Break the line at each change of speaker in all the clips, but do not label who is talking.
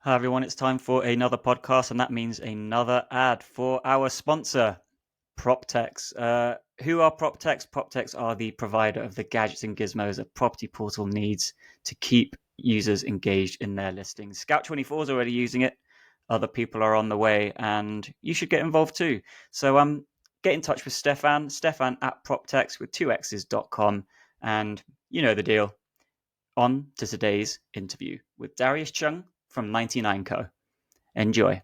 Hi everyone, it's time for another podcast, and that means another ad for our sponsor, PropTex. Who are PropTex? PropTex are the provider of the gadgets and gizmos a property portal needs to keep users engaged in their listings. Scout24 is already using it. Other people are on the way, and you should get involved too. So get in touch with Stefan at PropTex with 2x's.com, and you know the deal. On to today's interview with Darius Cheung from 99 Co. Enjoy.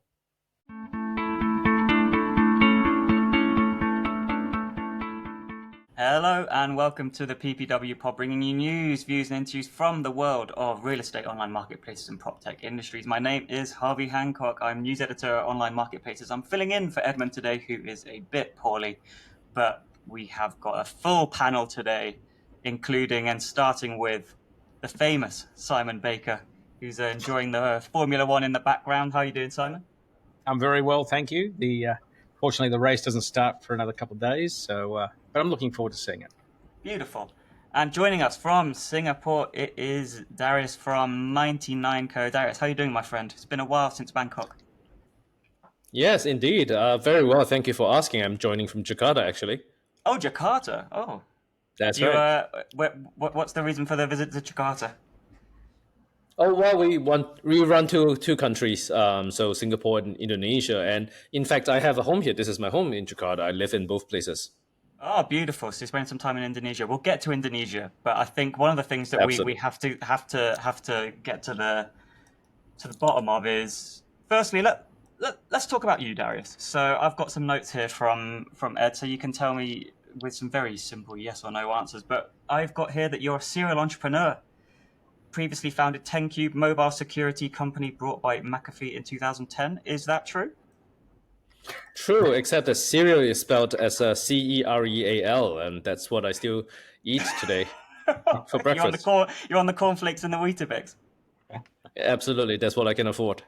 Hello and welcome to the PPW Pod, bringing you news, views, and interviews from the world of real estate, online marketplaces, and prop tech industries. My name is Harvey Hancock. I'm news editor at Online Marketplaces. I'm filling in for Edmund today, who is a bit poorly, but we have got a full panel today, including and starting with the famous Simon Baker, who's enjoying the Formula One in the background. How are you doing, Simon?
I'm very well, thank you. Fortunately, the race doesn't start for another couple of days, but I'm looking forward to seeing it.
Beautiful. And joining us from Singapore, it is Darius from 99 Co. Darius, how are you doing, my friend? It's been a while since Bangkok.
Yes, indeed. Very well. Thank you for asking. I'm joining from Jakarta, actually.
Oh, Jakarta. Oh,
That's right.
What's the reason for the visit to Jakarta?
Oh, well, we run two countries, so Singapore and Indonesia. And in fact, I have a home here. This is my home in Jakarta. I live in both places.
Oh, beautiful. So you spent some time in Indonesia. We'll get to Indonesia, but I think one of the things that we have to get to the bottom of is, firstly, let's talk about you, Darius. So I've got some notes here from Ed, so you can tell me with some very simple yes or no answers. But I've got here that you're a serial entrepreneur. Previously founded 10Cube mobile security company brought by McAfee in 2010. Is that true?
True, except that cereal is spelled as a Cereal, and that's what I still eat today for breakfast.
You're on the cornflakes and the Weetabix.
Absolutely, that's what I can afford.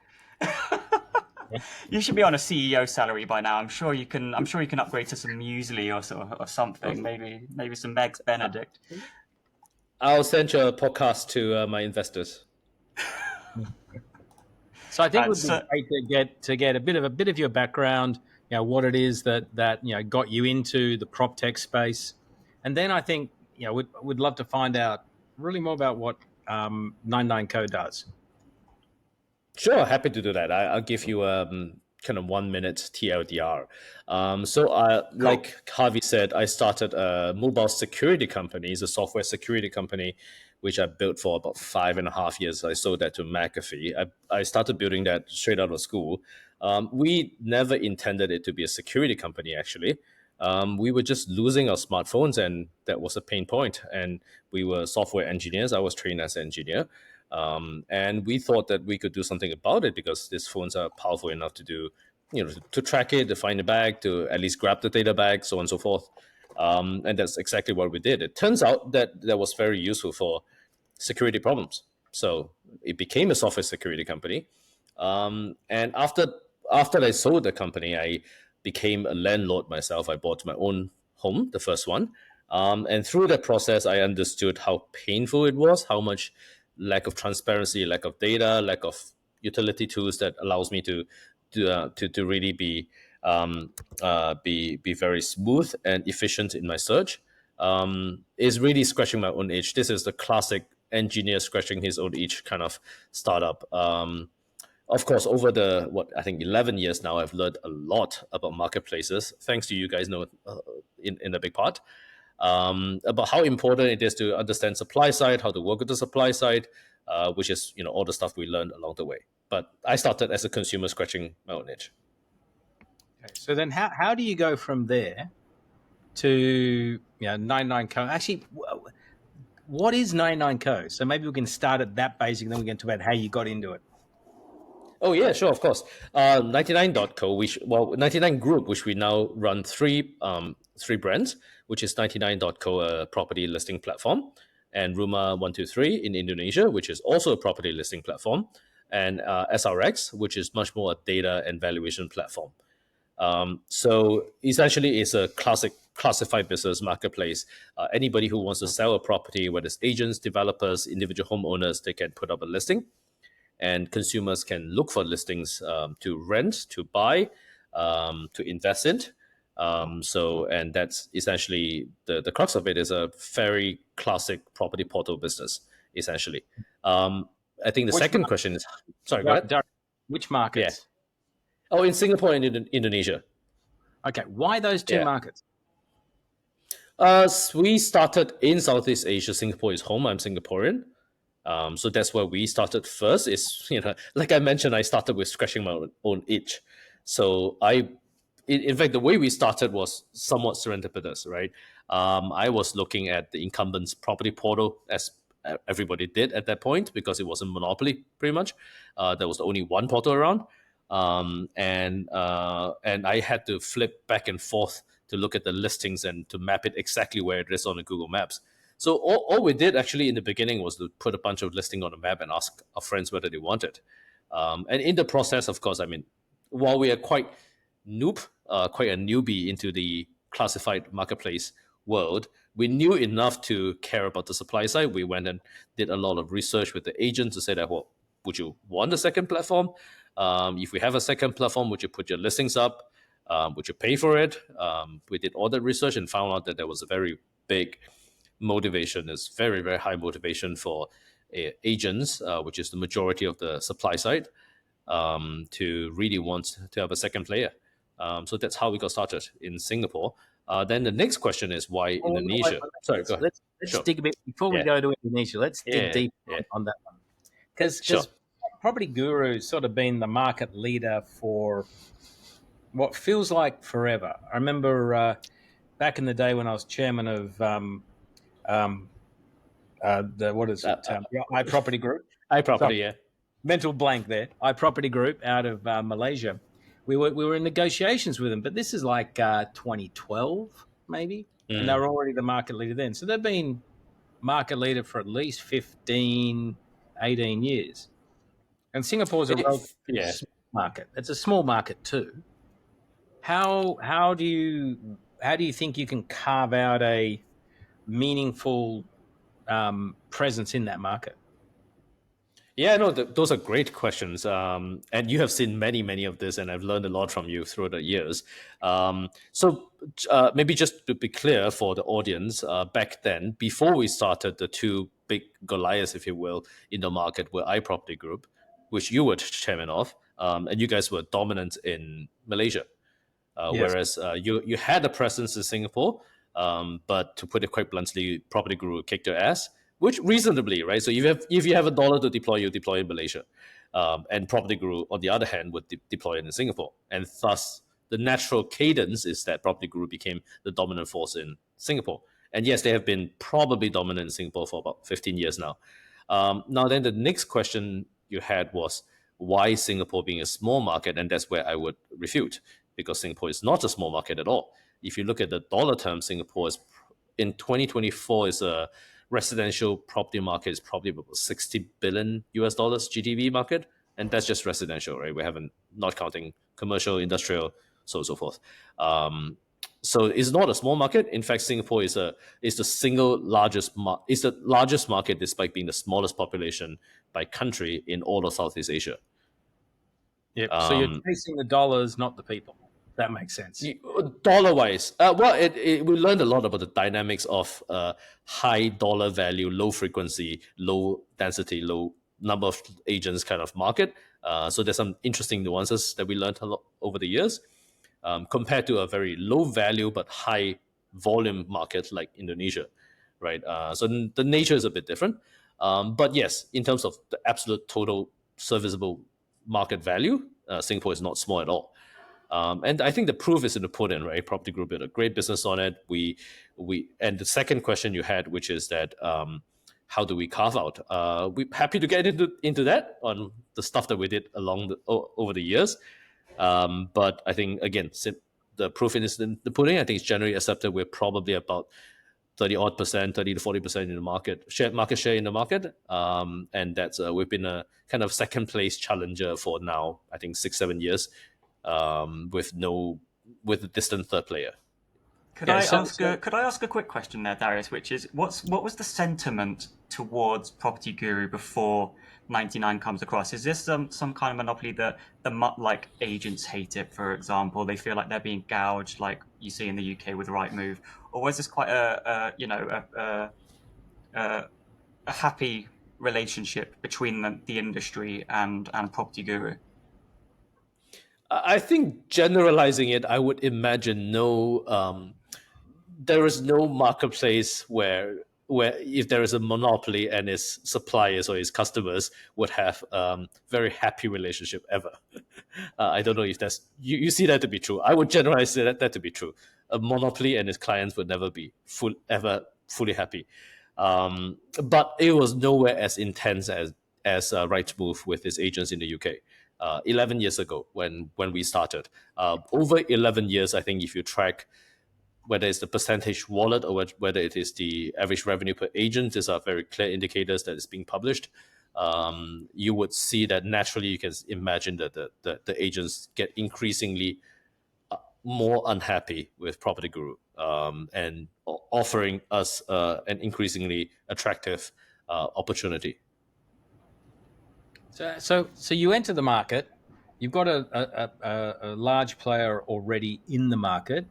You should be on a CEO salary by now. I'm sure you can upgrade to some muesli or something. Maybe some Eggs Benedict.
I'll send your podcast to my investors.
So I think it would be great to get a bit of your background, what it is that got you into the prop tech space, and then I think we'd love to find out really more about what 99 Co does.
Sure, happy to do that. I'll give you kind of 1 minute TLDR. Like Harvey said, I started a mobile security company. It's a software security company, which I built for about 5.5 years. I sold that to McAfee. I started building that straight out of school. We never intended it to be a security company, actually. We were just losing our smartphones, and that was a pain point. And we were software engineers. I was trained as an engineer. And we thought that we could do something about it because these phones are powerful enough to do, to track it, to find the bag, to at least grab the data bag, so on and so forth. And that's exactly what we did. It turns out that was very useful for security problems. So it became a software security company. And after I sold the company, I became a landlord myself. I bought my own home, the first one. And through that process, I understood how painful it was, how much lack of transparency, lack of data, lack of utility tools that allows me to really be very smooth and efficient in my search, is really scratching my own itch. This is the classic engineer scratching his own itch kind of startup. Of course, over the 11 years now, I've learned a lot about marketplaces, thanks to you guys in a big part. About how important it is to understand supply side, how to work with the supply side, which is all the stuff we learned along the way. But I started as a consumer scratching my own itch.
Okay, so then how do you go from there to 99 Co? Actually, what is 99 Co? So maybe we can start at that basic, and then we can talk about how you got into it.
Oh yeah, sure, of course. 99.co, 99 Group, which we now run three brands, which is 99.co, a property listing platform, and Rumah 123 in Indonesia, which is also a property listing platform, and SRX, which is much more a data and valuation platform. So essentially, it's a classified business marketplace. Anybody who wants to sell a property, whether it's agents, developers, individual homeowners, they can put up a listing. and consumers can look for listings to rent, to buy, to invest in. And that's essentially the crux of it is a very classic property portal business, essentially. I think the second question is, sorry, go ahead.
Which markets?
Oh, in Singapore and Indonesia.
Okay, why those two markets?
We started in Southeast Asia. Singapore is home. I'm Singaporean. So that's where we started first. Is, like I mentioned, I started with scratching my own itch. So in fact, the way we started was somewhat serendipitous, right? I was looking at the incumbent's property portal, as everybody did at that point, because it was a monopoly, pretty much. There was only one portal around, and I had to flip back and forth to look at the listings and to map it exactly where it is on the Google Maps. So all we did actually in the beginning was to put a bunch of listing on the map and ask our friends whether they wanted. And in the process, of course, I mean, while we are quite a newbie into the classified marketplace world, we knew enough to care about the supply side. We went and did a lot of research with the agents to say that, well, would you want a second platform? If we have a second platform, would you put your listings up? Would you pay for it? We did all that research and found out that there was a very big motivation, is very, very high motivation for agents, which is the majority of the supply side, to really want to have a second player. So that's how we got started in Singapore. Then the next question is why Indonesia? Sorry, go ahead.
Let's dig a bit before we go to Indonesia. Let's dig deep on that one, because PropertyGuru sort of been the market leader for what feels like forever. I remember back in the day when I was chairman of iProperty Group.
iProperty,
mental blank there. iProperty Group out of Malaysia. We were in negotiations with them, but this is like 2012 maybe, and they were already the market leader then. So they've been market leader for at least 15, 18 years. And Singapore's a relatively small market. It's a small market too. How do you think you can carve out a meaningful presence in that market?
Yeah, no, those are great questions. And you have seen many of this, and I've learned a lot from you through the years. So maybe just to be clear for the audience, back then, before we started, the two big Goliaths, if you will, in the market were iProperty Group, which you were chairman of, and you guys were dominant in Malaysia. Whereas you had a presence in Singapore, but to put it quite bluntly, PropertyGuru kicked your ass. Which reasonably, right? So if you have $1 to deploy, you deploy in Malaysia, and PropertyGuru, on the other hand, would deploy it in Singapore, and thus the natural cadence is that PropertyGuru became the dominant force in Singapore. And yes, they have been probably dominant in Singapore for about 15 years now. Now then, the next question you had was why Singapore being a small market, and that's where I would refute, because Singapore is not a small market at all. If you look at the dollar term, Singapore is in 2024 is a residential property market is probably about $60 billion GDP market, and that's just residential, right? We haven't not counting commercial, industrial, so on and so forth. So it's not a small market. In fact, Singapore is the largest market, despite being the smallest population by country in all of Southeast Asia.
Yep. So you're chasing the dollars, not the people. That makes sense.
Dollar-wise, we learned a lot about the dynamics of high dollar value, low frequency, low density, low number of agents kind of market. So there's some interesting nuances that we learned a lot over the years, compared to a very low value but high volume market like Indonesia, right? So the nature is a bit different. But yes, in terms of the absolute total serviceable market value, Singapore is not small at all. And I think the proof is in the pudding, right? PropertyGuru built a great business on it. And the second question you had, which is that how do we carve out? We're happy to get into that on the stuff that we did over the years. But I think again, the proof is in the pudding. I think it's generally accepted. We're probably about 30 to 40% in the market share in the market. And that's we've been a kind of second place challenger for now, I think 6-7 years. With a distant third player.
Could
Yeah,
I
so-
ask could I ask a quick question there, Darius? Which is, what was the sentiment towards Property Guru before 99 comes across? Is this some kind of monopoly that like agents hate it, for example? They feel like they're being gouged, like you see in the UK with Rightmove, or was this quite a happy relationship between the industry and Property Guru?
I think generalizing it, I would imagine there is no marketplace where if there is a monopoly and its suppliers or its customers would have very happy relationship ever. I don't know if that's you see that to be true. I would generalize that to be true. A monopoly and its clients would never be ever fully happy. But it was nowhere as intense as Rightmove with its agents in the UK. 11 years ago when we started. Over 11 years, I think if you track whether it's the percentage wallet or whether it is the average revenue per agent, these are very clear indicators that is being published. You would see that naturally you can imagine that the agents get increasingly more unhappy with Property Guru and offering us an increasingly attractive opportunity.
So you enter the market. You've got a large player already in the market.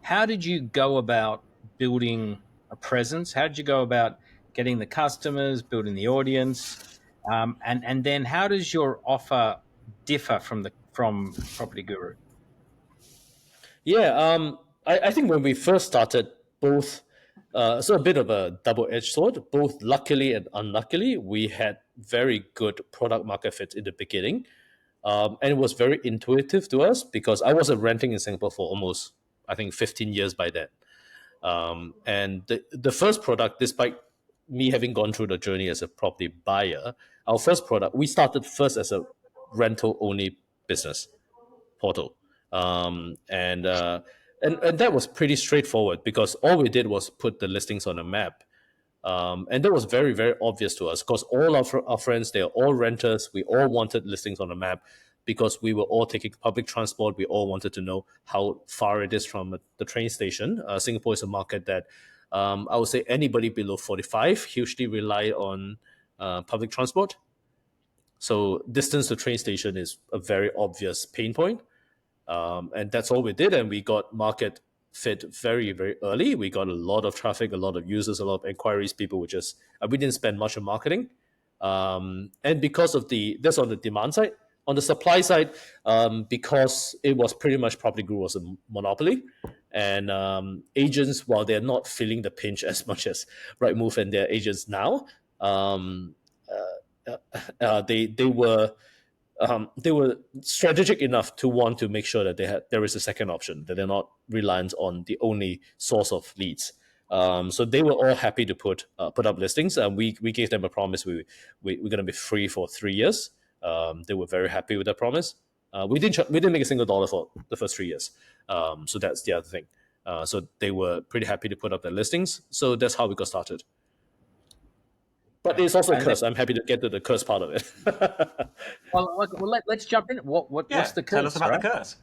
How did you go about building a presence? How did you go about getting the customers, building the audience, and then how does your offer differ from Property Guru?
Yeah, I think when we first started, both so a bit of a double-edged sword. Both luckily and unluckily, we had very good product market fit in the beginning, and it was very intuitive to us because I wasn't renting in Singapore for almost, I think, 15 years by then. And the first product, despite me having gone through the journey as a property buyer, our first product, we started first as a rental-only business portal. And that was pretty straightforward because all we did was put the listings on a map. And that was very, very obvious to us because all our friends, they are all renters. We all wanted listings on a map because we were all taking public transport. We all wanted to know how far it is from the train station. Singapore is a market that I would say anybody below 45 hugely rely on public transport. So distance to train station is a very obvious pain point. And that's all we did. And we got market fit very, very early. We got a lot of traffic, a lot of users, a lot of inquiries. People were just, we didn't spend much on marketing. And because of that's on the demand side. On the supply side, because it was pretty much Property Guru was a monopoly. And agents, while they're not feeling the pinch as much as Rightmove and their agents now, they were strategic enough to want to make sure that there is a second option, that they're not reliant on the only source of leads. So they were all happy to put up listings, and we gave them a promise. We're going to be free for 3 years. They were very happy with that promise. We didn't make a single dollar for the first 3 years. So that's the other thing. So they were pretty happy to put up their listings. So that's how we got started. But it's also a curse. I'm happy to get to the curse part of it.
well, let's jump in. What's the curse?
Tell us about the curse.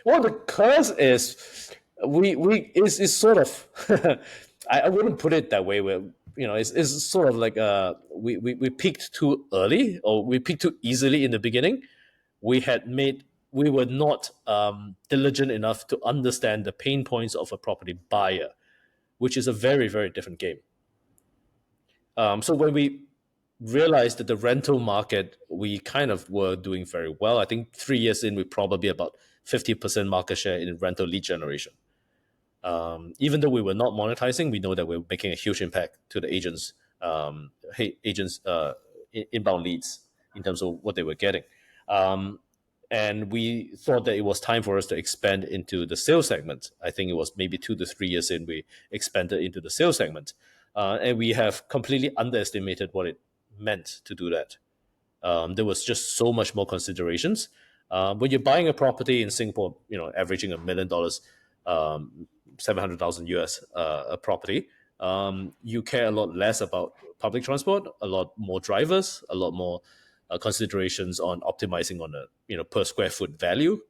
Well, the curse is is sort of I wouldn't put it that way. Where it's sort of like we peaked too early, or we peaked too easily in the beginning. We were not diligent enough to understand the pain points of a property buyer, which is a very, very different game. So when we realized that the rental market, we kind of were doing very well. I think 3 years in, we're probably about 50% market share in rental lead generation. Even though we were not monetizing, we know that we're making a huge impact to the agents' inbound leads in terms of what they were getting. And we thought that it was time for us to expand into the sales segment. I think it was maybe 2 to 3 years in, we expanded into the sales segment. And we have completely underestimated what it meant to do that. There was just so much more considerations. When you're buying a property in Singapore, averaging $1 million, 700,000 US a property, you care a lot less about public transport, a lot more drivers, a lot more considerations on optimizing on a per square foot value,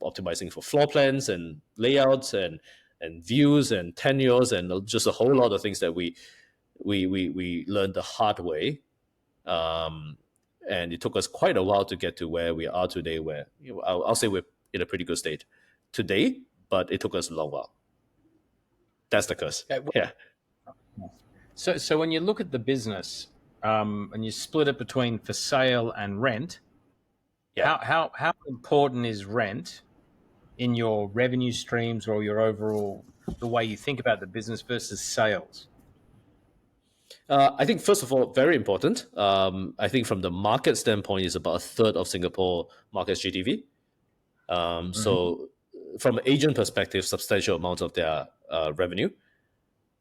optimizing for floor plans and layouts and and views and tenures and just a whole lot of things that we learned the hard way. And it took us quite a while to get to where we are today, where I'll say we're in a pretty good state today, but it took us a long while. That's the curse.
Okay, well,
Yeah.
So when you look at the business and you split it between for sale and rent, how important is rent in your revenue streams or your overall, the way you think about the business versus sales?
I think, first of all, very important. I think from the market standpoint, it's about a third of Singapore market's GTV. So from an agent perspective, substantial amount of their revenue,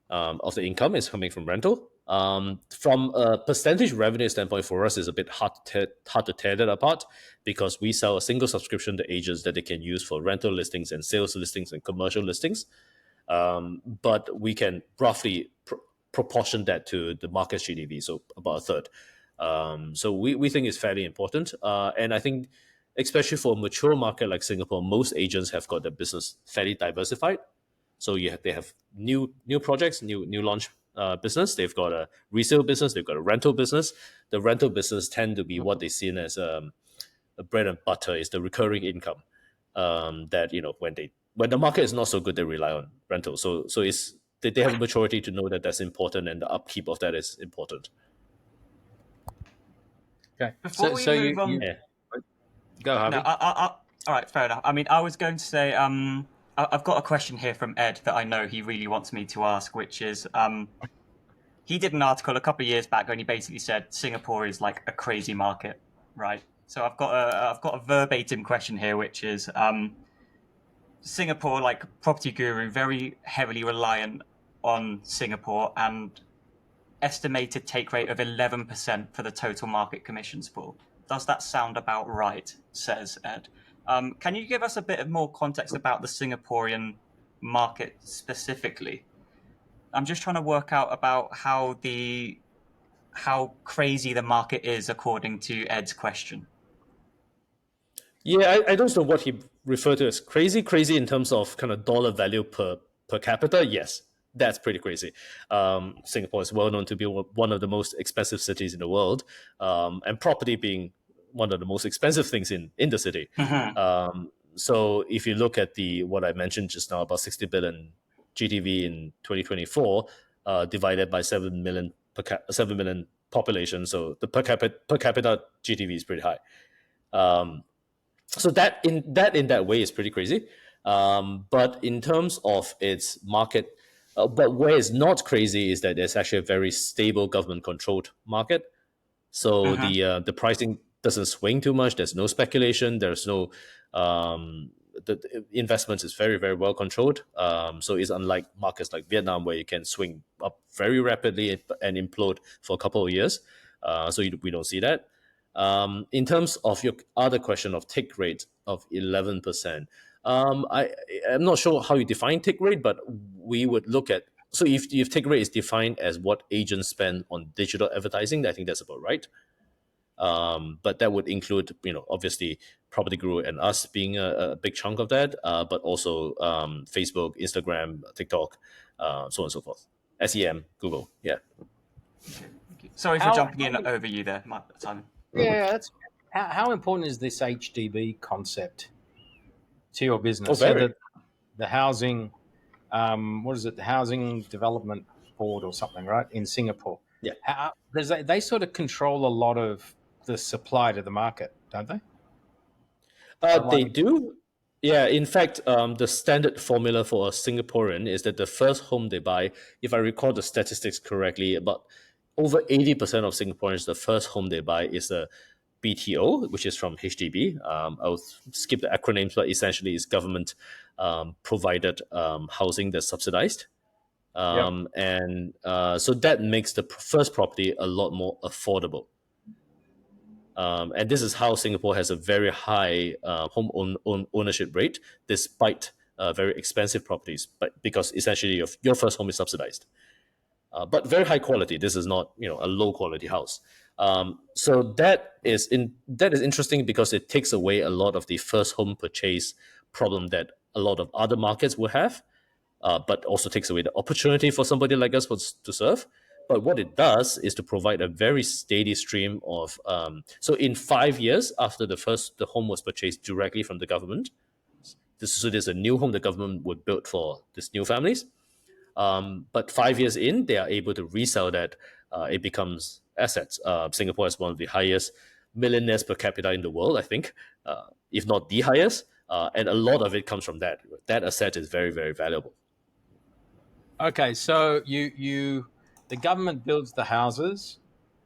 of the income is coming from rental. From a percentage revenue standpoint, for us, is a bit hard to tear that apart, because we sell a single subscription to agents that they can use for rental listings and sales listings and commercial listings. But we can roughly proportion that to the market's GDP, so about a third. So we think it's fairly important. And I think, especially for a mature market like Singapore, most agents have got their business fairly diversified. So they have new projects, new launch business. They've got a resale business. They've got a rental business. The rental business tend to be what they see as a bread and butter, is the recurring income. That when the market is not so good, they rely on rental. So it's they have a maturity to know that that's important, and the upkeep of that is important.
Okay.
Before we move on,
go, Harvey.
No, all right, fair enough. I mean, I was going to say, I've got a question here from Ed that I know he really wants me to ask, which is, he did an article a couple of years back and he basically said Singapore is like a crazy market, right? So I've got a verbatim question here, which is, Singapore, like PropertyGuru, very heavily reliant on Singapore, and estimated take rate of 11% for the total market commissions pool. Does that sound about right? Says Ed. Can you give us a bit of more context about the Singaporean market specifically? I'm just trying to work out about how crazy the market is according to Ed's question.
Yeah, I don't know what he referred to as crazy. Crazy in terms of kind of dollar value per capita. Yes, that's pretty crazy. Singapore is well known to be one of the most expensive cities in the world, and property being one of the most expensive things in the city. So if you look at what I mentioned just now, about 60 billion GTV in 2024, divided by 7 million population, so the per capita GTV is pretty high. So that in that way is pretty crazy. But in terms of its market, but where it's not crazy is that there's actually a very stable government-controlled market. So the pricing doesn't swing too much. There's no speculation. There's no the investment is very, very well controlled. So it's unlike markets like Vietnam, where you can swing up very rapidly and implode for a couple of years. So we don't see that. In terms of your other question of take rate of 11%, I'm not sure how you define take rate, but we would look at, so if take rate is defined as what agents spend on digital advertising, I think that's about right. But that would include, obviously PropertyGuru and us being a big chunk of that, but also Facebook, Instagram, TikTok, so on and so forth. SEM, Google, yeah.
Sorry for jumping in over you there, Simon.
Yeah, that's how important is this HDB concept to your business?
Oh, very.
So the housing, what is it? The Housing Development Board or something, right? In Singapore.
Yeah.
They sort of control a lot of the supply to the market, don't they?
They do. Yeah, in fact, the standard formula for a Singaporean is that the first home they buy, if I recall the statistics correctly, about over 80% of Singaporeans, the first home they buy is a BTO, which is from HDB. I'll skip the acronyms, but essentially it's government provided housing that's subsidized. And so that makes the first property a lot more affordable. And this is how Singapore has a very high home ownership rate, despite very expensive properties, but because essentially your first home is subsidized. But very high quality. This is not a low quality house. So that is interesting because it takes away a lot of the first home purchase problem that a lot of other markets will have. but also takes away the opportunity for somebody like us to serve. But what it does is to provide a very steady stream of. So in 5 years after the home was purchased directly from the government, so there's a new home the government would build for these new families. But 5 years in, they are able to resell that. It becomes assets. Singapore is one of the highest millionaires per capita in the world, I think, if not the highest. And a lot of it comes from that. That asset is very, very valuable.
Okay, so the government builds the houses,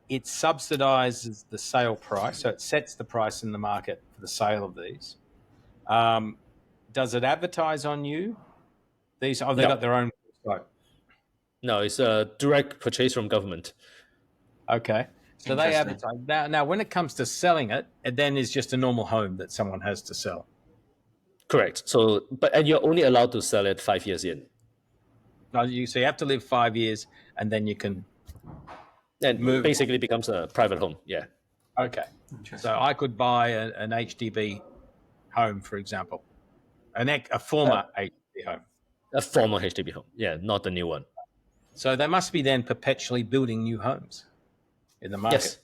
it subsidizes the sale price, so it sets the price in the market for the sale of these. Does it advertise on you? These they got their own website?
No, it's a direct purchase from government.
Okay, so they advertise. Now, when it comes to selling it, it then is just a normal home that someone has to sell.
Correct. So, and you're only allowed to sell it 5 years in.
So you have to live 5 years, and then you can.
And basically becomes a private home. Yeah.
Okay. So I could buy an HDB home, for example, a former HDB home.
A former HDB home. Yeah, not the new one.
So they must be then perpetually building new homes in the market.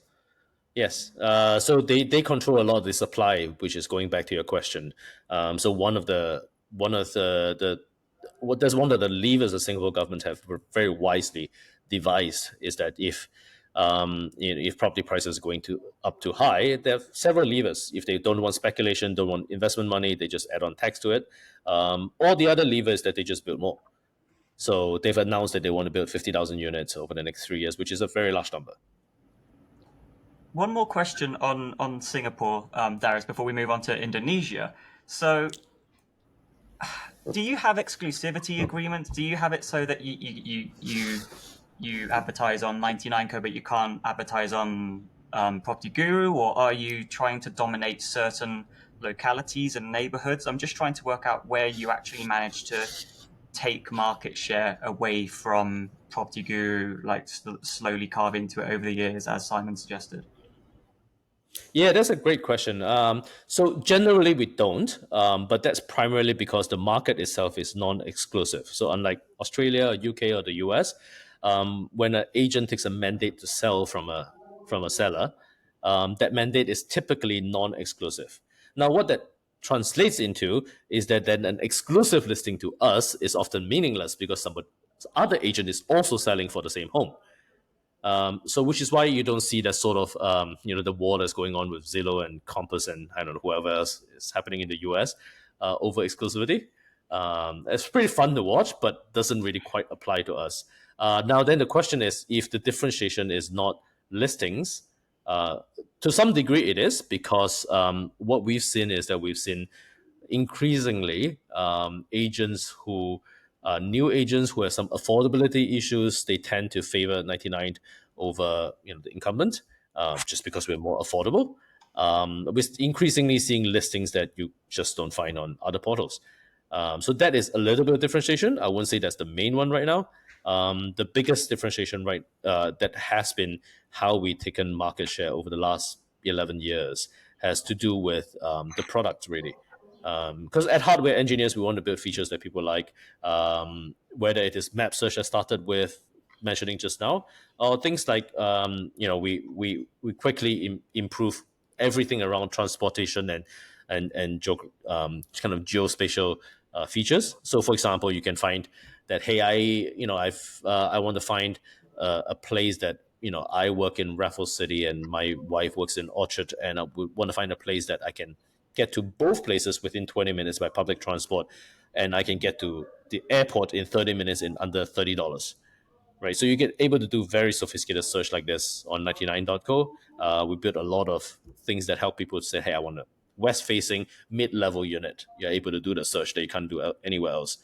Yes. So they control a lot of the supply, which is going back to your question. So one of the levers the Singapore government have very wisely devised is that if property prices are going up too high, there are several levers. If they don't want speculation, don't want investment money, they just add on tax to it. Or the other lever is that they just build more. So they've announced that they want to build 50,000 units over the next 3 years, which is a very large number.
One more question on Singapore, Darius, before we move on to Indonesia. So, do you have exclusivity agreements? Do you have it so that you advertise on 99Co, but you can't advertise on PropertyGuru, or are you trying to dominate certain localities and neighborhoods? I'm just trying to work out where you actually manage to take market share away from PropertyGuru, like slowly carve into it over the years, as Simon suggested.
Yeah, that's a great question. So generally we don't, but that's primarily because the market itself is non-exclusive. So unlike Australia, UK, or the US, when an agent takes a mandate to sell from a seller, that mandate is typically non-exclusive. Now, what that translates into is that then an exclusive listing to us is often meaningless because some other agent is also selling for the same home. So which is why you don't see that sort of the war that's going on with Zillow and Compass and I don't know whoever else is happening in the US over exclusivity. It's pretty fun to watch, but doesn't really quite apply to us. Now then the question is, if the differentiation is not listings, to some degree it is, because what we've seen is that we've seen increasingly agents who new agents who have some affordability issues, they tend to favor 99 over the incumbent, just because we're more affordable. We're increasingly seeing listings that you just don't find on other portals. So that is a little bit of differentiation. I wouldn't say that's the main one right now. The biggest differentiation that has been how we've taken market share over the last 11 years has to do with the product, really. Because at Hardware Engineers, we want to build features that people like, whether it is map search I started with mentioning just now, or things like we quickly improve everything around transportation and kind of geospatial features. So, for example, you can find that, hey, I want to find a place that I work in Raffles City and my wife works in Orchard, and I would want to find a place that I can get to both places within 20 minutes by public transport, and I can get to the airport in 30 minutes in under $30. Right, so you get able to do very sophisticated search like this on 99.co. We built a lot of things that help people say, hey, I want a west-facing mid-level unit. You're able to do the search that you can't do anywhere else.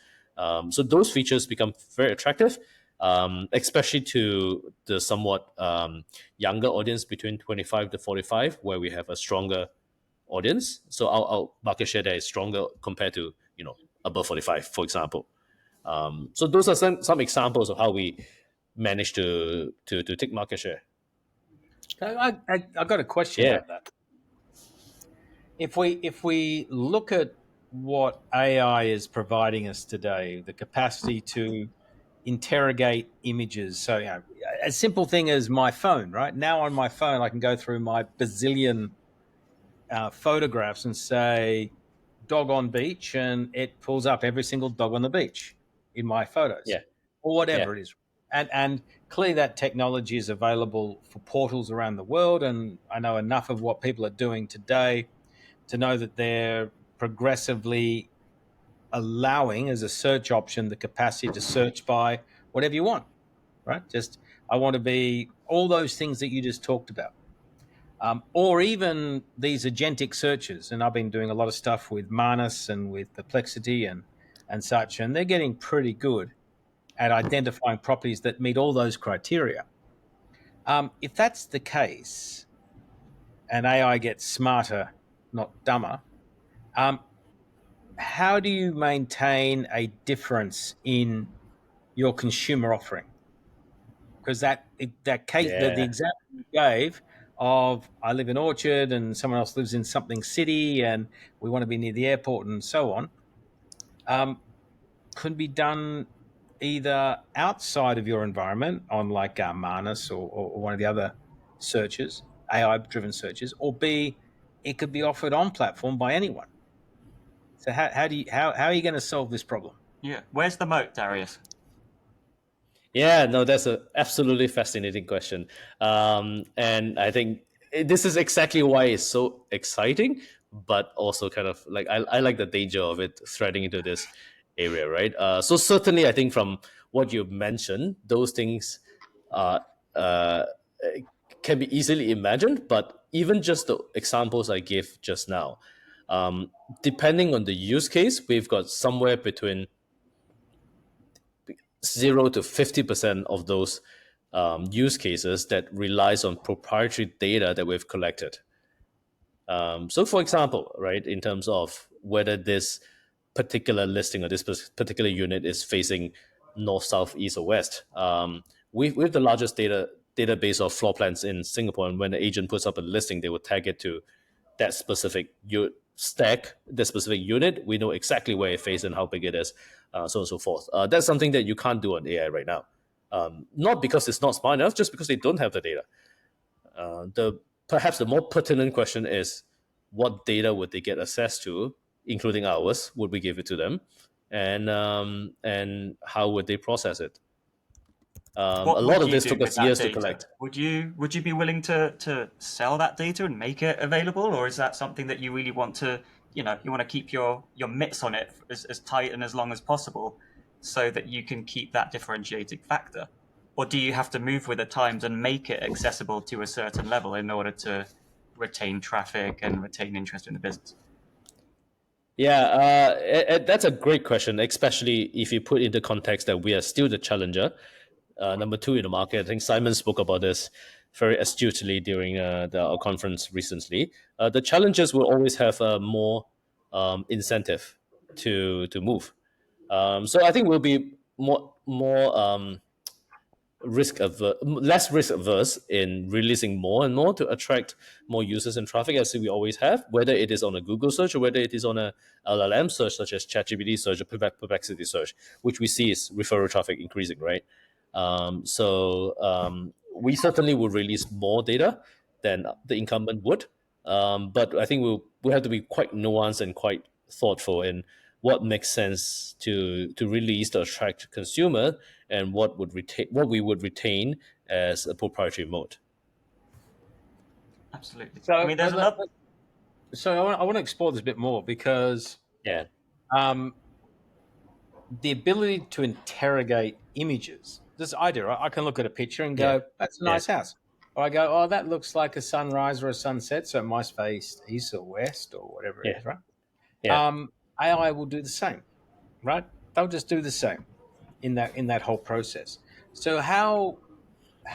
So those features become very attractive, especially to the somewhat younger audience between 25 to 45, where we have a stronger audience. So our market share there is stronger compared to above 45, for example. So those are some examples of how we manage to take market share.
I got a question about that. If we look at what AI is providing us today, the capacity to interrogate images. So, a simple thing as my phone, right? Now on my phone, I can go through my bazillion photographs and say, dog on beach, and it pulls up every single dog on the beach in my photos,
Yeah.
or whatever it is. And clearly that technology is available for portals around the world, and I know enough of what people are doing today to know that they're progressively allowing as a search option the capacity to search by whatever you want, right? Just, I want to be all those things that you just talked about. Or even these agentic searches. And I've been doing a lot of stuff with Manus and with Perplexity and such, and they're getting pretty good at identifying properties that meet all those criteria. If that's the case, and AI gets smarter, not dumber, how do you maintain a difference in your consumer offering? Because that case, the example you gave of I live in Orchard and someone else lives in something city and we want to be near the airport and so on, could be done either outside of your environment on like Manus or one of the other searches, AI-driven searches, or B, it could be offered on platform by anyone. So how are you going to solve this problem?
Yeah, where's the moat, Darius?
Yeah, no, that's an absolutely fascinating question. And I think this is exactly why it's so exciting, but also kind of like I like the danger of it threading into this area, right? So certainly, I think from what you've mentioned, those things uh, uh, can be easily imagined, but even just the examples I gave just now, depending on the use case, we've got somewhere between 0 to 50% of those use cases that relies on proprietary data that we've collected. So, for example, right, in terms of whether this particular listing or this particular unit is facing north, south, east, or west, we have the largest database of floor plans in Singapore, and when the agent puts up a listing, they will tag it to that specific stack, the specific unit. We know exactly where it faces and how big it is, so on and so forth. That's something that you can't do on AI right now. Not because it's not smart enough, just because they don't have the data. Perhaps the more pertinent question is, what data would they get access to, including ours? Would we give it to them, and how would they process it? A lot of this took us years to collect.
Would you be willing to sell that data and make it available, or is that something that you really want to, you want to keep your mitts on it as tight and as long as possible, so that you can keep that differentiating factor? Or do you have to move with the times and make it accessible to a certain level in order to retain traffic and retain interest in the business?
Yeah, that's a great question, especially if you put into context that we are still the challenger, number 2 in the market. I think Simon spoke about this very astutely during our conference recently. The challengers will always have more incentive to move. So I think we'll be more less risk averse in releasing more and more to attract more users and traffic, as we always have, whether it is on a Google search or whether it is on a LLM search such as ChatGPT search or Perplexity search, which we see is referral traffic increasing, right? We certainly will release more data than the incumbent would, but I think we'll have to be quite nuanced and quite thoughtful in what makes sense to release to attract consumer, and what we would retain as a proprietary mode.
Absolutely.
So,
I mean, there's another.
So I want to explore this a bit more, because the ability to interrogate images. This idea, right? I can look at a picture and go, "That's a nice house," or I go, "Oh, that looks like a sunrise or a sunset, so it must face east or west or whatever it is," right?
Yeah.
AI will do the same, right? They'll just do the same in that whole process. So how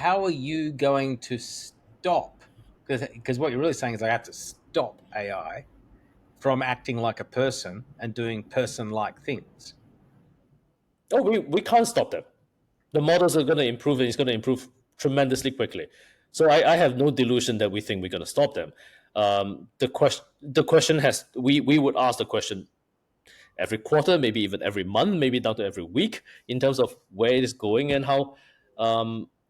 are you going to stop? Because what you're really saying is I have to stop AI from acting like a person and doing person-like things.
Oh, we can't stop them. The models are going to improve, and it's going to improve tremendously quickly. So I have no delusion that we think we're going to stop them. The question has we would ask the question: every quarter, maybe even every month, maybe down to every week, in terms of where it is going and how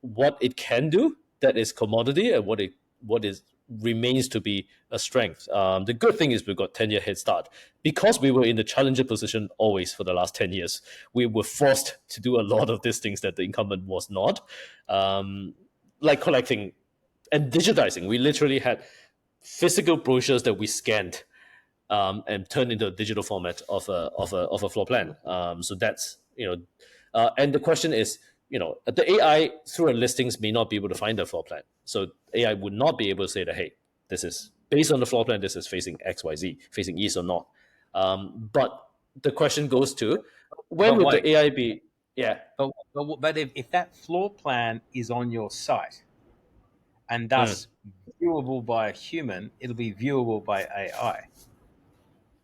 what it can do that is commodity and what is remains to be a strength. The good thing is we've got 10-year head start because we were in the challenger position always for the last 10 years. We were forced to do a lot of these things that the incumbent was not, like collecting and digitizing. We literally had physical brochures that we scanned and turned into a digital format of a floor plan. So that's and the question is, the AI through a listings may not be able to find the floor plan. So AI would not be able to say that, hey, this is based on the floor plan, this is facing XYZ, facing east or north. But the question goes to, when would the AI be? Yeah.
But if that floor plan is on your site and thus viewable by a human, it'll be viewable by AI.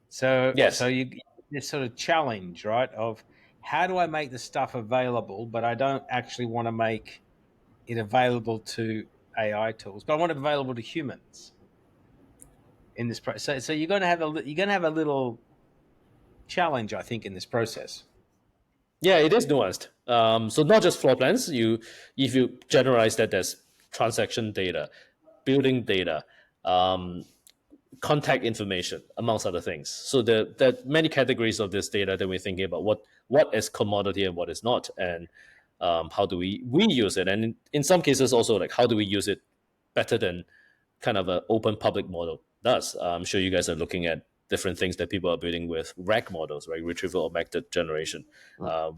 So
yes.
So you this sort of challenge, right, of how do I make the stuff available, but I don't actually want to make it available to AI tools, but I want it available to humans in this process. So you're going to have a little challenge, I think, in this process.
Yeah, it is nuanced. So not just floor plans. If you generalize that, there's transaction data, building data, contact information, amongst other things. So there are many categories of this data that we're thinking about what is commodity and what is not, and how do we use it, and in some cases also, like, how do we use it better than kind of an open public model does. I'm sure you guys are looking at different things that people are building with RAG models, right? Retrieval augmented generation.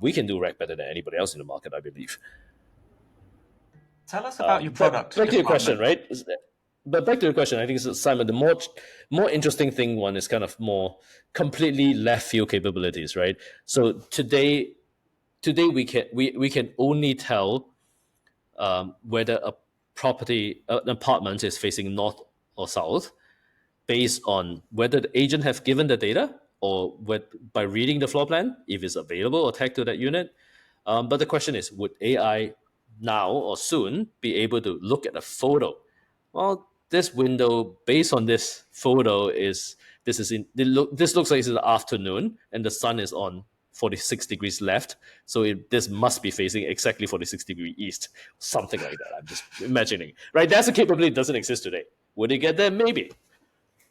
We can do RAG better than anybody else in the market, I believe.
Tell us about your product.
Back to your question, right? But back to your question, I think, Simon, the more interesting thing one is kind of more completely left field capabilities, right? So today we can only tell whether an apartment is facing north or south based on whether the agent have given the data or by reading the floor plan, if it's available or tagged to that unit. But the question is, would AI now or soon be able to look at a photo? Well, this window, based on this photo, this looks like it's the afternoon and the sun is on 46 degrees left, so this must be facing exactly 46 degrees east, something like that. I'm just imagining, right? That's a capability that doesn't exist today. Would it get there? Maybe.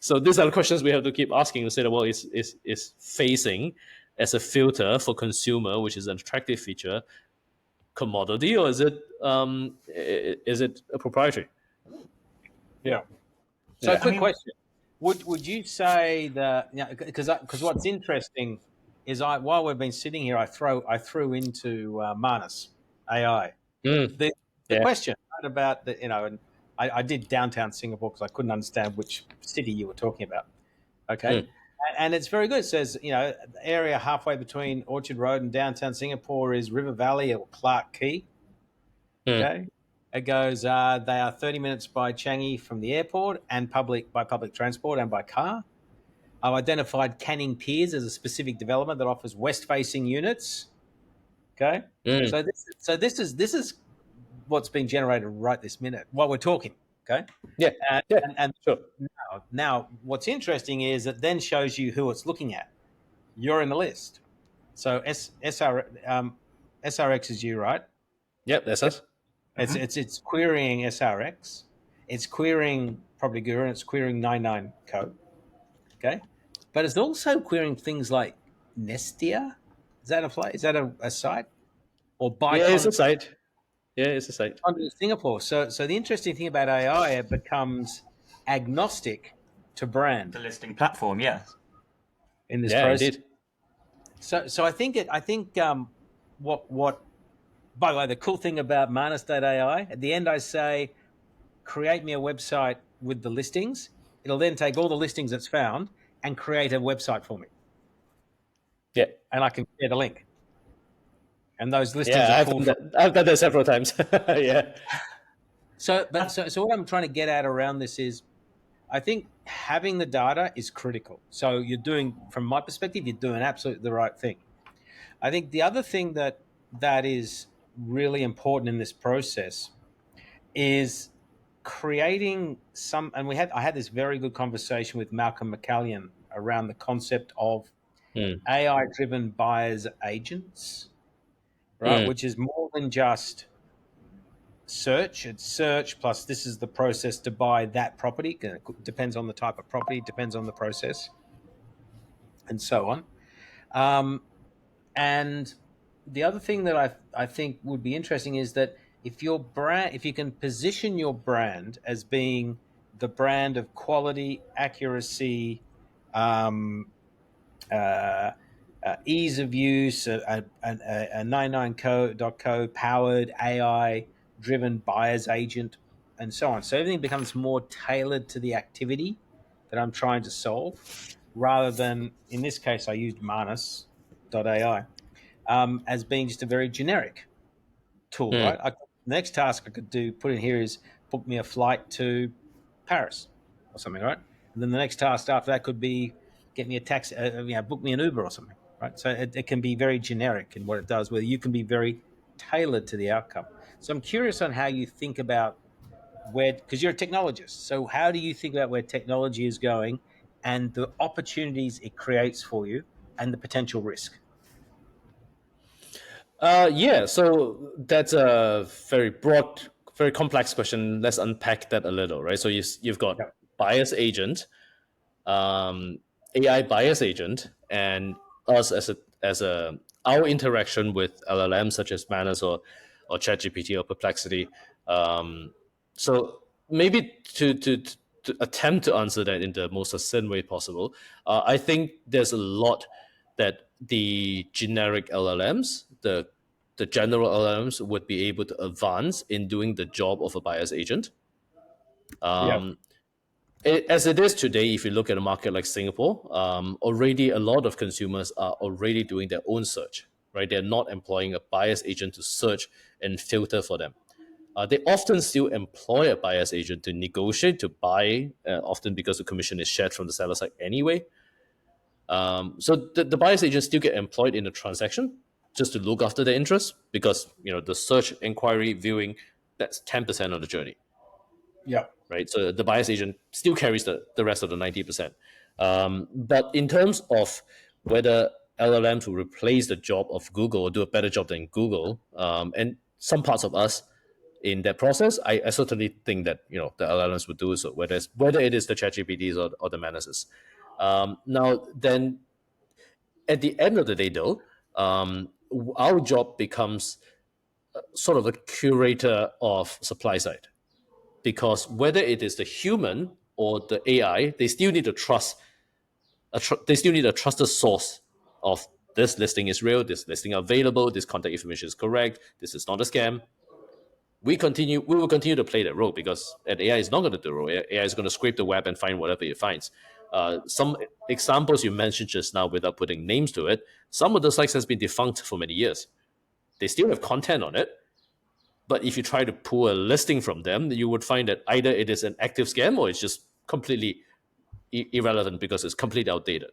So these are the questions we have to keep asking to say that, well, is facing as a filter for consumer, which is an attractive feature, commodity, or is it a proprietary?
Yeah. So, quick question: Would you say that? Because what's interesting is while we've been sitting here, I threw into Manus AI the question about and I did downtown Singapore because I couldn't understand which city you were talking about. Okay. And it's very good. It says, the area halfway between Orchard Road and downtown Singapore is River Valley or Clarke Quay. Okay. It goes, they are 30 minutes by Changi from the airport and by public transport and by car. I've identified Canning Piers as a specific development that offers west-facing units. Okay. So this is what's being generated right this minute while we're talking. Okay.
Yeah.
And
sure.
Now, what's interesting is it then shows you who it's looking at. You're in the list. So SRX is you, right?
Yep, that's us.
It's querying SRX. It's querying PropertyGuru, and it's querying 99 code. Okay. But it's also querying things like Nestia. Is that a play? Is that a site? Or
it's a site. Yeah, it's a site.
Under Singapore. So the interesting thing about AI, it becomes agnostic to brand.
The listing platform, yes.
In this process.
Indeed.
So I think what by the way, the cool thing about Manus.ai, at the end I say, create me a website with the listings. It'll then take all the listings it's found and create a website for me.
Yeah.
And I can share the link. And those listings
I've done that several times. Yeah.
So what I'm trying to get at around this is, I think having the data is critical. So from my perspective, you're doing absolutely the right thing. I think the other thing that is really important in this process is creating I had this very good conversation with Malcolm McCallion around the concept of
Mm.
AI-driven buyers agents, right?
Mm.
Which is more than just search. It's search plus this is the process to buy that property. It depends on the type of property, depends on the process, and so on. And the other thing that I think would be interesting is that if your brand, if you can position your brand as being the brand of quality, accuracy, um, uh, ease of use, a 99co.co powered AI driven buyer's agent, and so on. So everything becomes more tailored to the activity that I'm trying to solve, rather than, in this case, I used Manus.ai as being just a very generic tool,
Mm.
right? The next task I could do, put in here, is book me a flight to Paris or something, right? And then the next task after that could be get me a taxi, book me an Uber or something, right? So it can be very generic in what it does, where you can be very tailored to the outcome. So I'm curious on how you think about where, because you're a technologist, so how do you think about where technology is going and the opportunities it creates for you and the potential risk?
Yeah, so that's a very broad, very complex question. Let's unpack that a little, right? So you've got
Yep.
bias agent, AI bias agent, and us as a our interaction with LLMs such as Manus or ChatGPT or Perplexity. So maybe to attempt to answer that in the most succinct way possible, I think there's a lot that the generic LLMs, the general LLMs, would be able to advance in doing the job of a bias agent.
Yeah.
As it is today, if you look at a market like Singapore, already a lot of consumers are already doing their own search, right? They're not employing a bias agent to search and filter for them. They often still employ a bias agent to negotiate, to buy, often because the commission is shared from the seller side anyway. So the buyer's agents still get employed in the transaction just to look after their interests, because the search, inquiry, viewing, that's 10% of the journey,
Yeah.
right? So the buyer's agent still carries the rest of the 90%. But in terms of whether LLMs will replace the job of Google or do a better job than Google, and some parts of us in that process, I certainly think that the LLMs would do so, whether it is the ChatGPTs or the Manuses. Now then, at the end of the day, though, our job becomes sort of a curator of supply side, because whether it is the human or the AI, they still need to trust. They still need a trusted source of this listing is real, this listing available, this contact information is correct, this is not a scam. We will continue to play that role, because AI is not going to do the role. AI is going to scrape the web and find whatever it finds. Some examples you mentioned just now, without putting names to it, some of the sites has been defunct for many years. They still have content on it, but if you try to pull a listing from them, you would find that either it is an active scam or it's just completely irrelevant because it's completely outdated.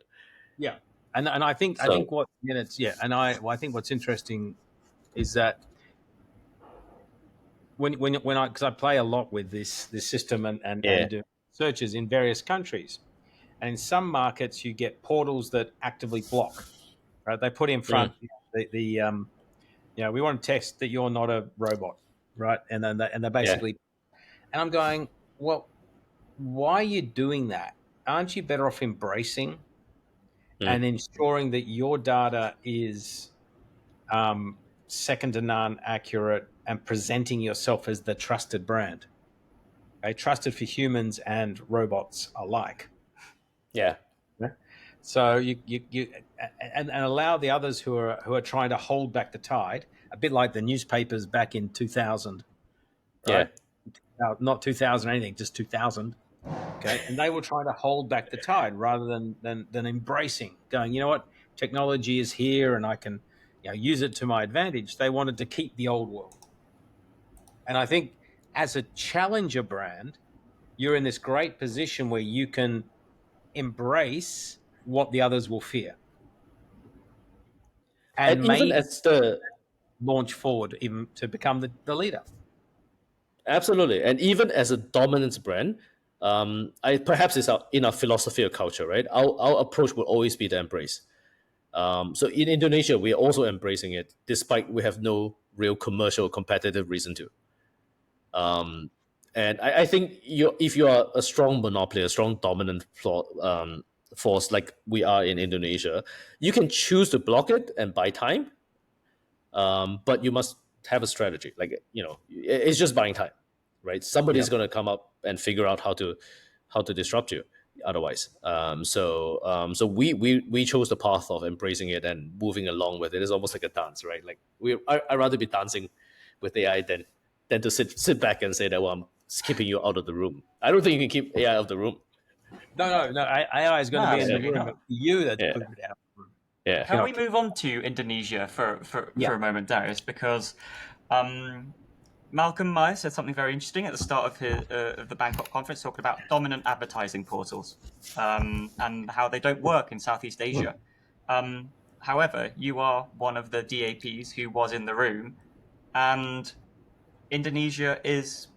Yeah, and I think
So
what I think what's interesting is that when I, because I play a lot with this system
yeah,
and do searches in various countries, and in some markets you get portals that actively block, right? They put in
mm,
front we want to test that you're not a robot, right? And then they
yeah,
basically, and I'm going, well, why are you doing that? Aren't you better off embracing
mm.
and ensuring that your data is second to none, accurate, and presenting yourself as the trusted brand, right? Trusted for humans and robots alike.
Yeah.
Yeah? So you and allow the others who are trying to hold back the tide, a bit like the newspapers back in 2000,
Yeah.
right? Not 2000 anything, just 2000. Okay, and they were trying to hold back the tide rather than embracing, going, you know what, technology is here and I can use it to my advantage. They wanted to keep the old world. And I think as a challenger brand, you're in this great position where you can embrace what the others will fear
And
and
even
maybe
as the
launch forward even to become the leader.
Absolutely, and even as a dominance brand, I perhaps it's in our philosophy or culture, right? Our approach will always be to embrace. So in Indonesia, we're also embracing it, despite we have no real commercial competitive reason to. And I think if you are a strong monopoly, a strong dominant force like we are in Indonesia, you can choose to block it and buy time, but you must have a strategy. Like, it's just buying time, right? Somebody's going to come up and figure out how to disrupt you. Otherwise, so we chose the path of embracing it and moving along with it. It's almost like a dance, right? Like I'd rather be dancing with AI than to sit back and say that, well, I'm keeping you out of the room. I don't think you can keep AI out of the room.
No. AI is going to be in the room.
not.
But you that's
Yeah.
putting it out.
Yeah.
Can we move on to Indonesia for a moment, Darius? Because Malcolm Meyer said something very interesting at the start of the Bangkok conference, talking about dominant advertising portals and how they don't work in Southeast Asia. However, you are one of the DAPs who was in the room, and Indonesia is,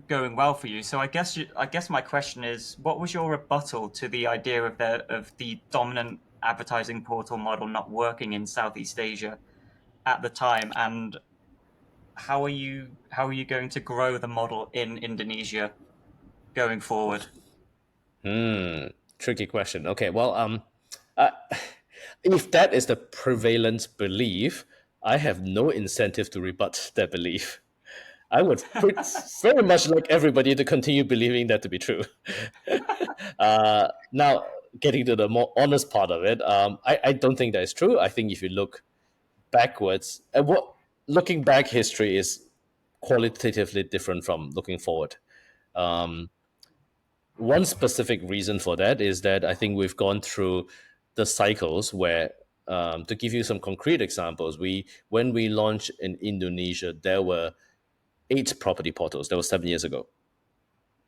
going well for you. So I guess my question is, what was your rebuttal to the idea of the dominant advertising portal model not working in Southeast Asia at the time, and how are you going to grow the model in Indonesia going forward?
Tricky question. Okay, well, if that is the prevalent belief, I have no incentive to rebut that belief. I would very much like everybody to continue believing that to be true. Now, getting to the more honest part of it, I don't think that is true. I think if you look backwards, looking back history is qualitatively different from looking forward. One specific reason for that is that I think we've gone through the cycles where, to give you some concrete examples, when we launched in Indonesia, there were 8 property portals. That was 7 years ago.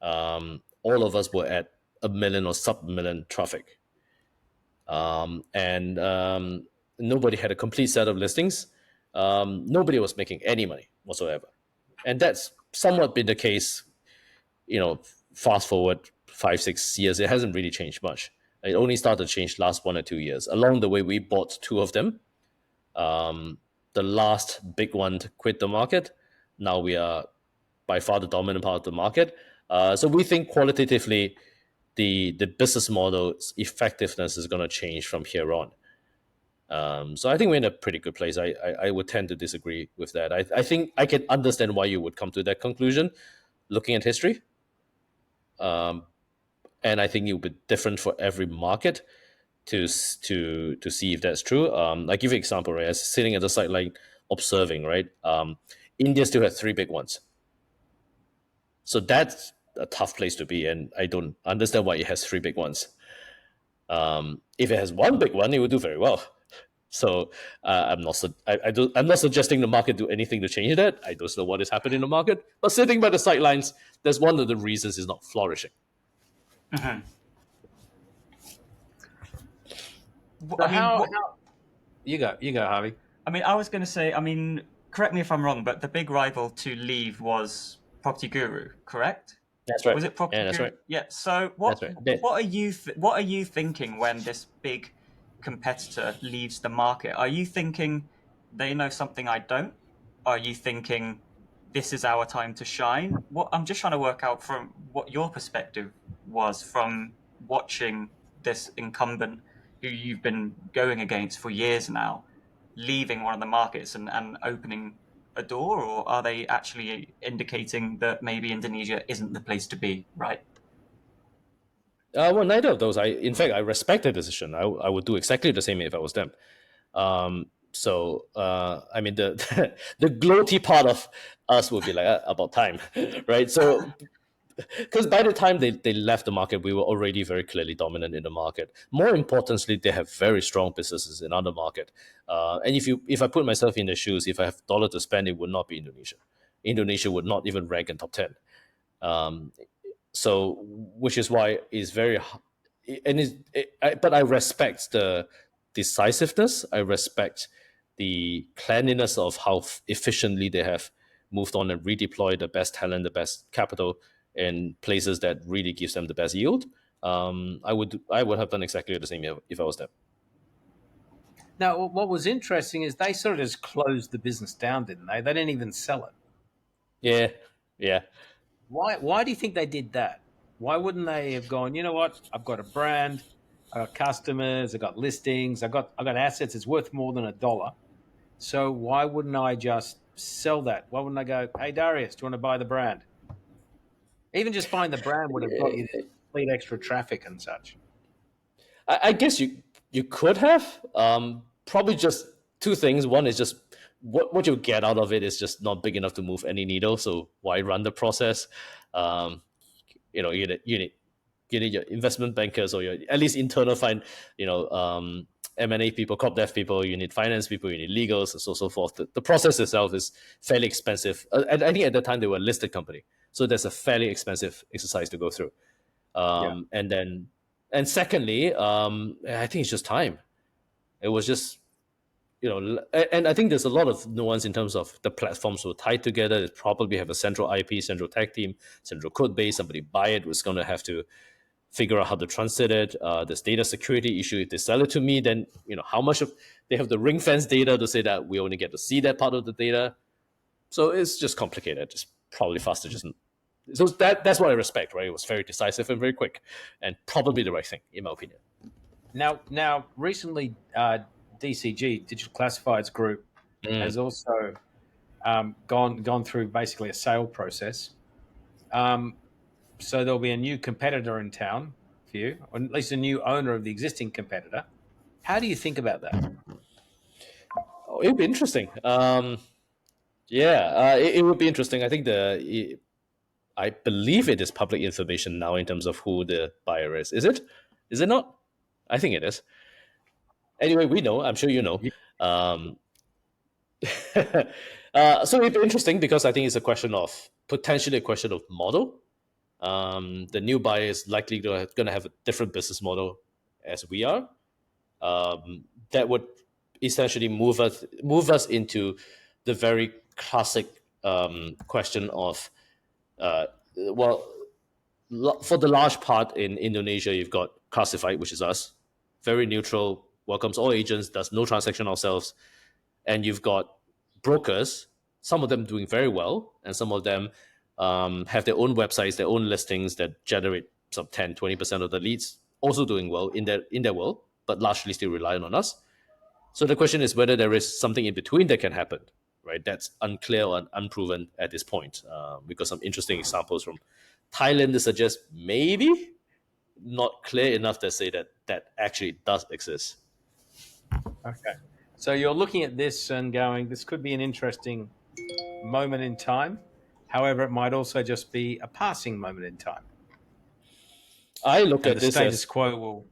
All of us were at 1 million or sub-million traffic. And nobody had a complete set of listings. Nobody was making any money whatsoever. And that's somewhat been the case, fast forward 5-6 years, it hasn't really changed much. It only started to change last 1 or 2 years. Along the way, we bought 2 of them. The last big one to quit the market. Now we are by far the dominant part of the market. So we think qualitatively, the business model's effectiveness is going to change from here on. So I think we're in a pretty good place. I would tend to disagree with that. I think I can understand why you would come to that conclusion, looking at history. And I think it will be different for every market to see if that's true. I give you an example, right? I was sitting at the sideline observing, right? India still has 3 big ones. So that's a tough place to be, and I don't understand why it has 3 big ones. If it has 1 big one, it will do very well. So I'm not suggesting the market do anything to change that. I don't know what is happening in the market, but sitting by the sidelines, that's one of the reasons it's not flourishing.
So you go, Harvey.
I mean, I was going to say, correct me if I'm wrong, but the big rival to leave was PropertyGuru, correct?
That's right.
Was it PropertyGuru?
Yeah, that's right.
Yeah. So what are you thinking when this big competitor leaves the market? Are you thinking they know something I don't? Are you thinking this is our time to shine? I'm just trying to work out from what your perspective was from watching this incumbent who you've been going against for years now, leaving one of the markets and opening a door, or are they actually indicating that maybe Indonesia isn't the place to be, right?
Well, neither of those. In fact, I respect the decision. I would do exactly the same if I was them. So the the gloaty part of us would be like, about time, right? So, because by the time they left the market, we were already very clearly dominant in the market. More importantly, they have very strong businesses in other market. And if I put myself in their shoes, if I have dollar to spend, it would not be Indonesia. Indonesia would not even rank in top 10. So, which is why it's very, but I respect the decisiveness. I respect the cleanliness of how efficiently they have moved on and redeployed the best talent, the best capital in places that really gives them the best yield. I would have done exactly the same if I was them.
Now, what was interesting is they sort of just closed the business down, didn't they? They didn't even sell it.
Yeah, yeah.
Why do you think they did that? Why wouldn't they have gone, you know what? I've got a brand, I got customers, I got listings, I got assets. It's worth more than $1. So why wouldn't I just sell that? Why wouldn't I go, hey Darius, do you want to buy the brand? Even just buying the brand would have got you complete extra traffic and such.
I guess you could have. Probably just two things. One is just what you get out of it is just not big enough to move any needle. So why run the process? You need your investment bankers or your at least internal M&A people, corp dev people. You need finance people. You need legals and so forth. The process itself is fairly expensive. And I think at the time they were a listed company, so there's a fairly expensive exercise to go through. And secondly, I think it's just time. It was just, and I think there's a lot of nuance in terms of the platforms were tied together. They probably have a central IP, central tech team, central code base. Somebody buy it was going to have to figure out how to transit it. There's data security issue. If they sell it to me, then how much of they have the ring fence data to say that we only get to see that part of the data. So it's just complicated. It's probably faster just. So that's what I respect, right? It was very decisive and very quick, and probably the right thing, in my opinion.
Now, recently, DCG, Digital Classifieds Group, has also gone through basically a sale process. So there'll be a new competitor in town for you, or at least a new owner of the existing competitor. How do you think about that?
Oh, it would be interesting. It would be interesting. I think I believe it is public information now in terms of who the buyer is. Is it? Is it not? I think it is. Anyway, we know. I'm sure you know. So it'd be interesting because I think it's potentially a question of model. The new buyer is likely going to have a different business model as we are. That would essentially move us into the very classic question of. For the large part in Indonesia, you've got classified, which is us, very neutral, welcomes all agents, does no transaction ourselves, and you've got brokers, some of them doing very well, and some of them have their own websites, their own listings that generate some 10-20% of the leads, also doing well in their world, but largely still relying on us. So the question is whether there is something in between that can happen. Right, that's unclear or unproven at this point. We've got some interesting examples from Thailand that suggest maybe not clear enough to say that actually does exist.
Okay, so you're looking at this and going, this could be an interesting moment in time. However, it might also just be a passing moment in time.
I look at
the
this
status
as
quo will.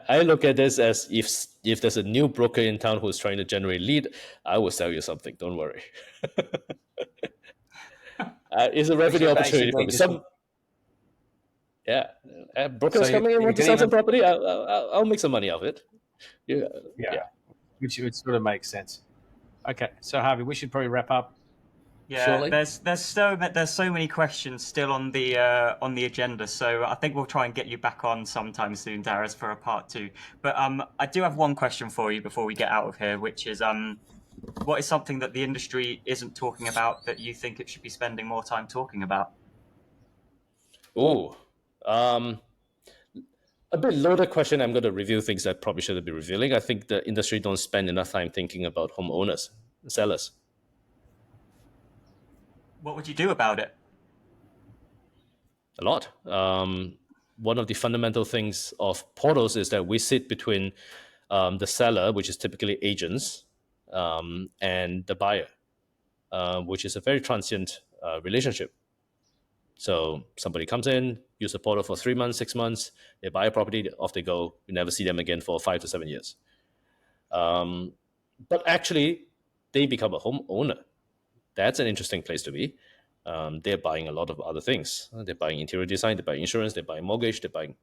I look at this as if there's a new broker in town who's trying to generate lead, I will sell you something. Don't worry. It's a revenue opportunity for me. Brokers coming in want to sell some property. I'll make some money off it. Yeah.
Which would sort of make sense. Okay, so Harvey, we should probably wrap up.
Yeah,
shortly.
there's so many questions still on the agenda, so I think we'll try and get you back on sometime soon, Darius, for a part 2. But I do have one question for you before we get out of here, which is what is something that the industry isn't talking about that you think it should be spending more time talking about?
Oh, a bit loaded question. I'm going to reveal things I probably shouldn't be revealing. I think the industry don't spend enough time thinking about homeowners, sellers.
What would you do about it?
A lot. One of the fundamental things of portals is that we sit between the seller, which is typically agents, and the buyer, which is a very transient relationship. So somebody comes in, use the portal for 3 months, 6 months, they buy a property, off they go. You never see them again for 5 to 7 years. But actually, they become a homeowner. That's an interesting place to be. They're buying a lot of other things. They're buying interior design, they're buying insurance, they're buying mortgage, they're buying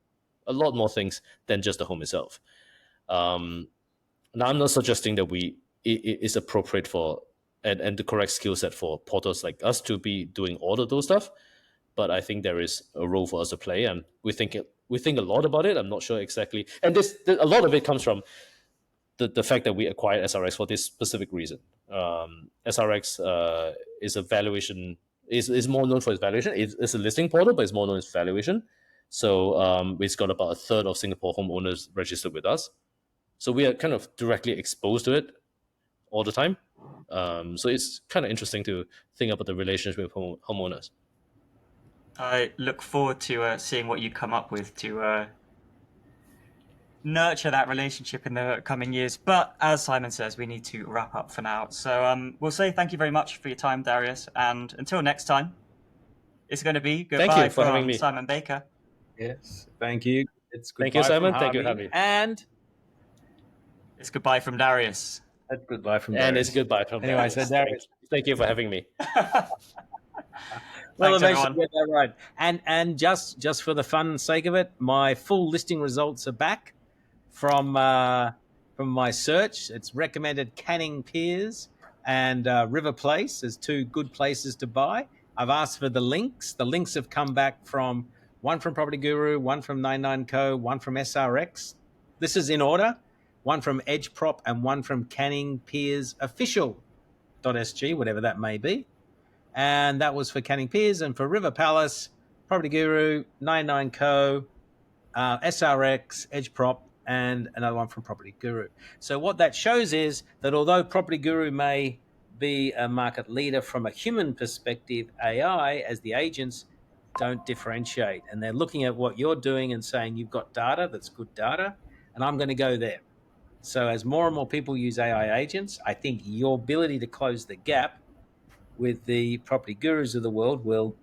a lot more things than just the home itself. Now, I'm not suggesting that it is appropriate for and the correct skill set for portals like us to be doing all of those stuff, but I think there is a role for us to play, and we think a lot about it. I'm not sure exactly, and a lot of it comes from the fact that we acquired SRX for this specific reason. SRX is a valuation, is more known for its valuation. It's a listing portal, but it's more known as valuation. So it's got about a third of Singapore homeowners registered with us. So we are kind of directly exposed to it all the time. So it's kind of interesting to think about the relationship with homeowners.
I look forward to seeing what you come up with to nurture that relationship in the coming years. But as Simon says, we need to wrap up for now. So we'll say thank you very much for your time, Darius. And until next time, it's going to be goodbye
Thank you for
from
having me.
Simon Baker.
Yes, thank you. It's
Thank you,
goodbye from
Simon. Thank you,
Harvey.
Harvey.
And
It's goodbye from Darius.
that's goodbye from
And
Darius.
it's goodbye from
Anyway,
Darius.
so Darius.
Thank you for having me.
Well,
Thanks,
eventually
everyone.
get that right. And just for the fun sake of it, my full listing results are back from my search. It's recommended Canning Piers and River Place as two good places to buy. I've asked for the links. The links have come back from one from Property Guru, one from 99Co, one from SRX. This is in order. One from Edge Prop and one from Canning Piers Official.sg, whatever that may be. And that was for Canning Piers. And for River Palace, Property Guru, 99Co, SRX, Edge Prop, and another one from Property Guru. So what that shows is that although Property Guru may be a market leader from a human perspective, AI, as the agents, don't differentiate. And they're looking at what you're doing and saying, you've got data that's good data, and I'm going to go there. So as more and more people use AI agents, I think your ability to close the gap with the property gurus of the world will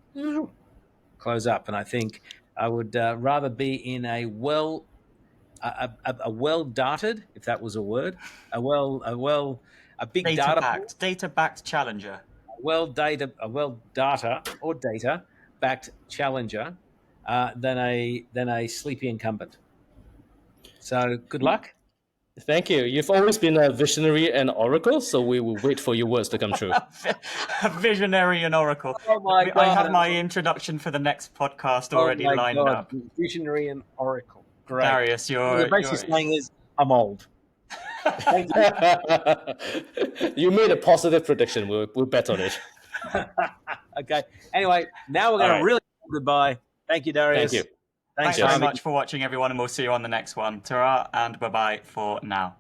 close up. And I think I would rather be in a well dated, if that was a word, a big
data-backed challenger.
data backed challenger than a sleepy incumbent. So good luck.
Thank you. You've always been a visionary and oracle, so we will wait for your words to come true.
A visionary and oracle.
Oh my God.
I have my introduction for the next podcast already lined up.
Visionary and oracle. Great.
Darius,
The basic saying is, I'm old.
You made a positive prediction. We'll bet on it.
Okay. Anyway, now we're going to really say goodbye. Thank you, Darius.
Thank you.
Thanks very much for watching, everyone, and we'll see you on the next one. Ta-ra and bye-bye for now.